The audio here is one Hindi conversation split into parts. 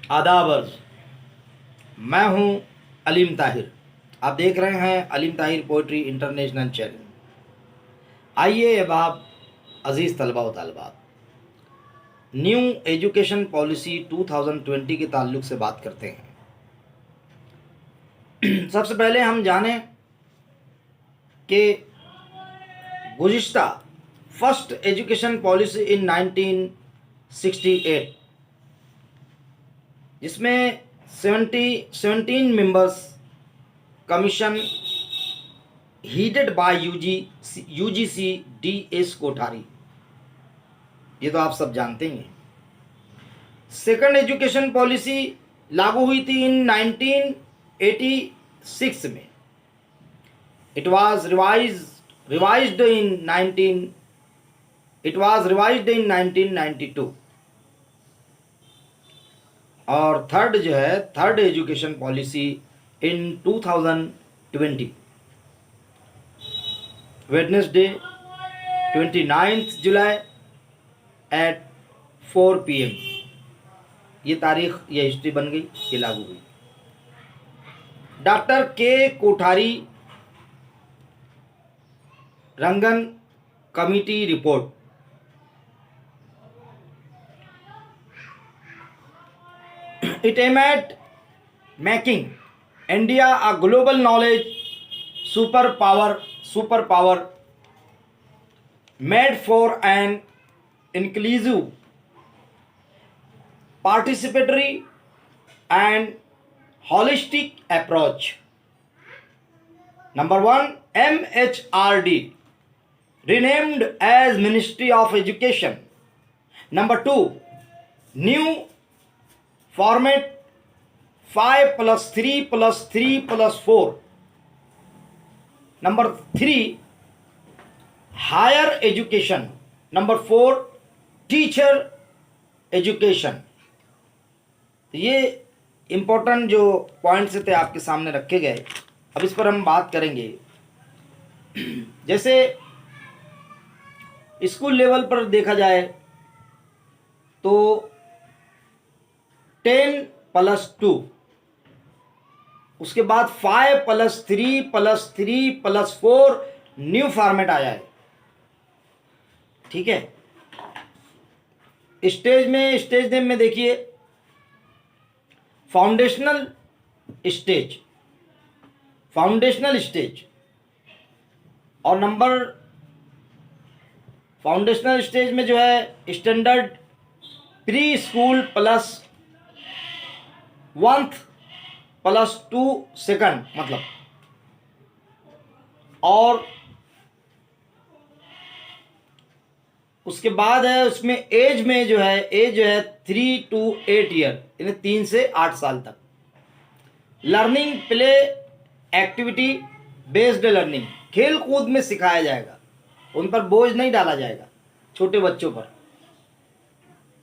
आदाब अर्ज। मैं हूं अलीम ताहिर। आप देख रहे हैं Aleem Tahir poetry international channel. आइए अब आप अजीज़ तलबा व तालिबात, न्यू एजुकेशन पॉलिसी 2020 के ताल्लुक़ से बात करते हैं। सबसे पहले हम जानें कि गुज़िश्ता फर्स्ट एजुकेशन पॉलिसी इन 1968, जिसमें 17 members commission headed by UGC DS Kothari, ये तो आप सब जानते ही हैं। सेकंड एजुकेशन पॉलिसी लागू हुई थी इन 1986 में। It was revised in 1992। और third education policy in 2020, Wednesday 29 July at 4 PM, ये तारीख, ये हिस्ट्री बन गई, ये लागू हुई। Doctor K Kothari Rangan committee report. It aimed at making India a global knowledge superpower made for an inclusive, participatory and holistic approach. Number 1, MHRD, renamed as Ministry of Education. Number 2, new format 5+3+3+4. Number 3, higher education. Number 4, teacher education. ये इम्पोर्टेंट जो पॉइंट्स थे आपके सामने रखे गए, अब इस पर हम बात करेंगे। जैसे स्कूल लेवल पर देखा जाए तो 10+2, उसके बाद 5+3+3+4 न्यू फॉर्मेट आया है। ठीक है। स्टेज नेम में देखिए, फाउंडेशनल स्टेज और नंबर फाउंडेशनल स्टेज में जो है स्टैंडर्ड प्री स्कूल +1+2 सेकंड मतलब, और उसके बाद है उसमें एज जो है 3 to 8 ईयर, यानी 3 से 8 साल तक। Learning play activity based learning, खेल कूद में सिखाया जाएगा, उन पर बोझ नहीं डाला जाएगा। छोटे बच्चों पर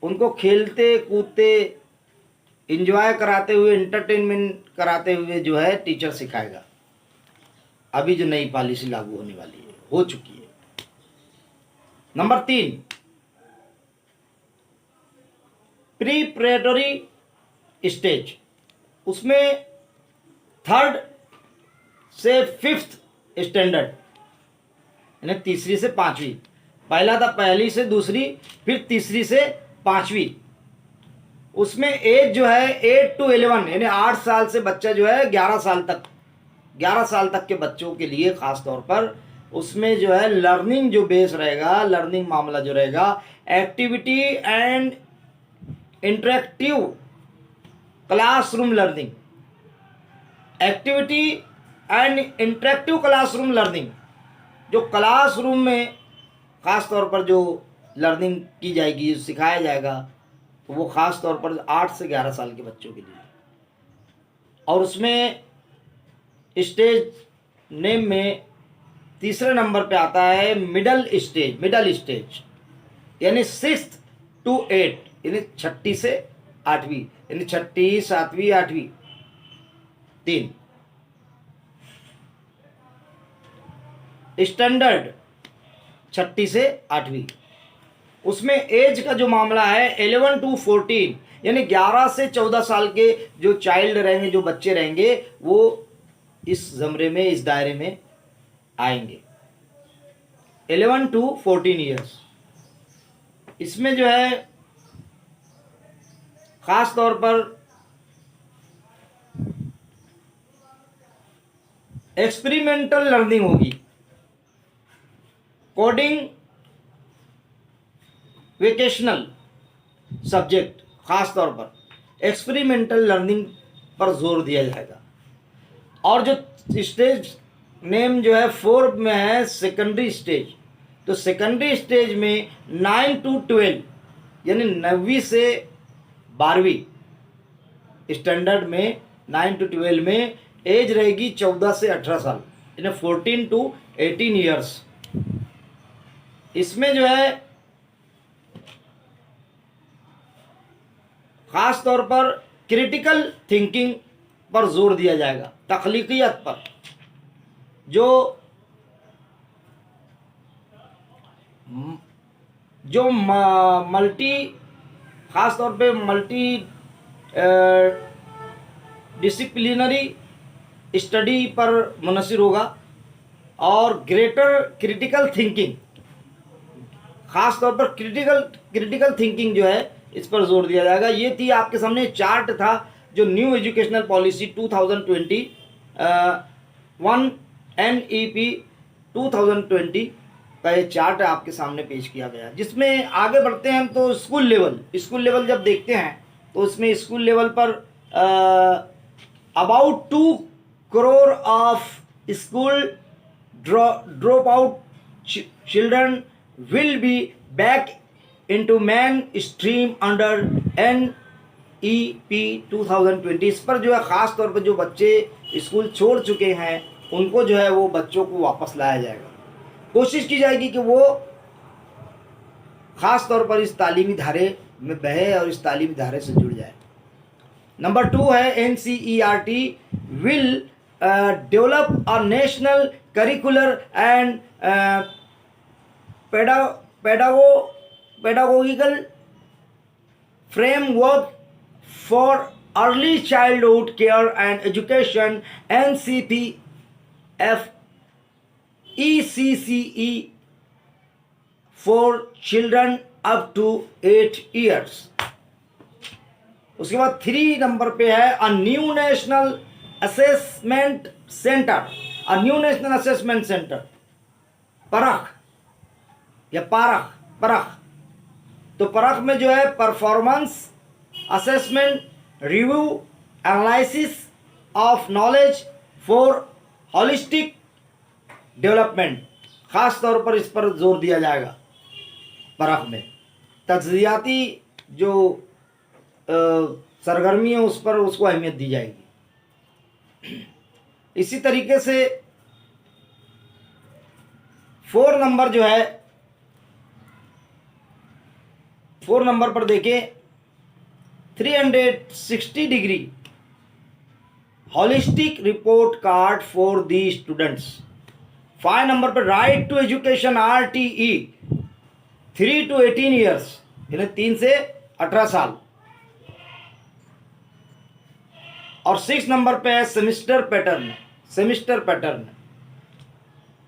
उनको खेलते कूदते इंजॉय कराते हुए, एंटरटेनमेंट कराते हुए जो है टीचर सिखाएगा। अभी जो नई पॉलिसी लागू होने वाली है, हो चुकी है। नंबर 3, प्रीपरेटरी स्टेज, उसमें 3rd से 5th स्टैंडर्ड, यानी 3री से 5वीं। पहला था 1ली से 2री, फिर 3री से 5वीं। उसमें एज जो है 8 to 11, यानी 8 साल से बच्चा जो है 11 साल तक के बच्चों के लिए खास तौर पर उसमें जो है लर्निंग जो बेस रहेगा, लर्निंग मामला जो रहेगा, activity and interactive classroom learning, activity and interactive classroom learning, जो क्लासरूम में खास तौर पर जो लर्निंग की जाएगी, जो सिखाया जाएगा, तो वो खास तौर पर 8 से 11 साल के बच्चों के लिए। और उसमें स्टेज नेम में तीसरे नंबर पे आता है मिडल स्टेज, यानी 6th to 8, यानी 6ठी से 8वीं, यानी 6ठी 7वीं 8वीं 3। स्टैंडर्ड 6ठी से 8वीं, उसमें एज का जो मामला है 11 to 14, यानी 11 से 14 साल के जो चाइल्ड रहेंगे, जो बच्चे रहेंगे, वो इस ज़मरे में, इस दायरे में आएंगे। 11 to 14 ईयर्स। इसमें जो है ख़ास तौर पर एक्सपेरिमेंटल लर्निंग होगी, कोडिंग, वेकेशनल सब्जेक्ट, ख़ास तौर पर एक्सपेरिमेंटल लर्निंग पर जोर दिया जाएगा। और जो स्टेज नेम जो है 4 में है सेकेंडरी स्टेज, तो सेकेंडरी स्टेज में 9 to 12 यानी 9वीं से 12वीं स्टैंडर्ड में 9 to 12 में एज रहेगी 14 से 18 साल, यानी 14 to 18 ईयर्स। इसमें जो है ख़ास तौर पर क्रिटिकल थिंकिंग पर जोर दिया जाएगा, तख्लीकियत पर, जो मल्टी, ख़ास तौर पे मल्टी डिसिप्लिनरी स्टडी पर मुनहसर होगा, और ग्रेटर क्रिटिकल थिंकिंग, ख़ास तौर पर क्रिटिकल थिंकिंग जो है इस पर जोर दिया जाएगा। ये थी आपके सामने चार्ट था जो न्यू एजुकेशनल पॉलिसी 2020 NEP 2020 का ये चार्ट आपके सामने पेश किया गया। जिसमें आगे बढ़ते हैं हम तो स्कूल लेवल जब देखते हैं तो इसमें स्कूल लेवल पर about 2 crore of school drop out children will be back into main stream under NEP 2020। इस पर जो है ख़ास तौर पर जो बच्चे स्कूल छोड़ चुके हैं उनको जो है वो बच्चों को वापस लाया जाएगा। कोशिश की जाएगी कि वो ख़ास तौर पर इस तालीमी धारे में बहे और इस तालीमी धारे से जुड़ जाए। नंबर 2 है NCERT will develop a national curricular and pedagogical framework for early childhood care and education NCPF ECCE for children up to 8 years। उसके बाद 3 नंबर पे है a new national assessment centre, परख या परख। तो परख में जो है performance assessment, review, analysis of knowledge for holistic development, ख़ास तौर पर इस पर जोर दिया जाएगा। परख में तज्ज़ियाती जो सरगर्मी है उस पर उसको अहमियत दी जाएगी। इसी तरीके से 4 नंबर जो है, 4 नंबर पर देखें 360 degree holistic report card for the students. 5 number पर right to education RTE 3 to 18 years, यानी 3 से 18 साल। और 6 नंबर पे है सेमिस्टर पैटर्न।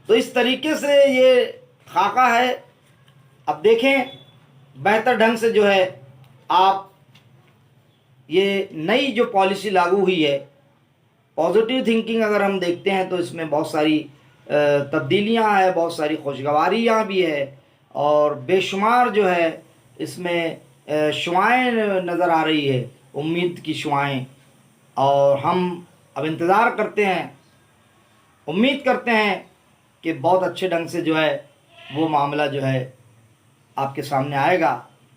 तो इस तरीके से ये खाका है। अब देखें बेहतर ढंग से जो है आप ये नई जो पॉलिसी लागू हुई है, पॉजिटिव थिंकिंग अगर हम देखते हैं तो इसमें बहुत सारी तब्दीलियां हैं, बहुत सारी खुशगवारियां भी है, और बेशुमार जो है इसमें शुआएँ नज़र आ रही है, उम्मीद की शुआएँ। और हम अब इंतज़ार करते हैं, उम्मीद करते हैं कि बहुत अच्छे ढंग से जो है वो मामला जो है आपके सामने आएगा,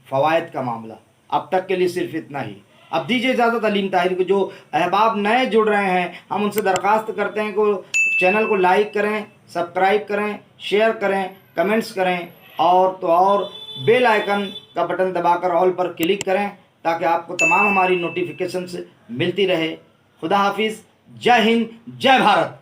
फ़वाइद का मामला। अब तक के लिए सिर्फ इतना ही। अब दीजिए इजाज़त अलीम ताहिर को। जो अहबाब नए जुड़ रहे हैं हम उनसे दरख्वास्त करते हैं कि चैनल को लाइक करें, सब्सक्राइब करें, शेयर करें, कमेंट्स करें, और तो और बेल आइकन का बटन दबाकर ऑल पर क्लिक करें ताकि आपको तमाम हमारी नोटिफिकेशंस मिलती रहे। खुदा हाफिज़, जय हिंद, जय भारत।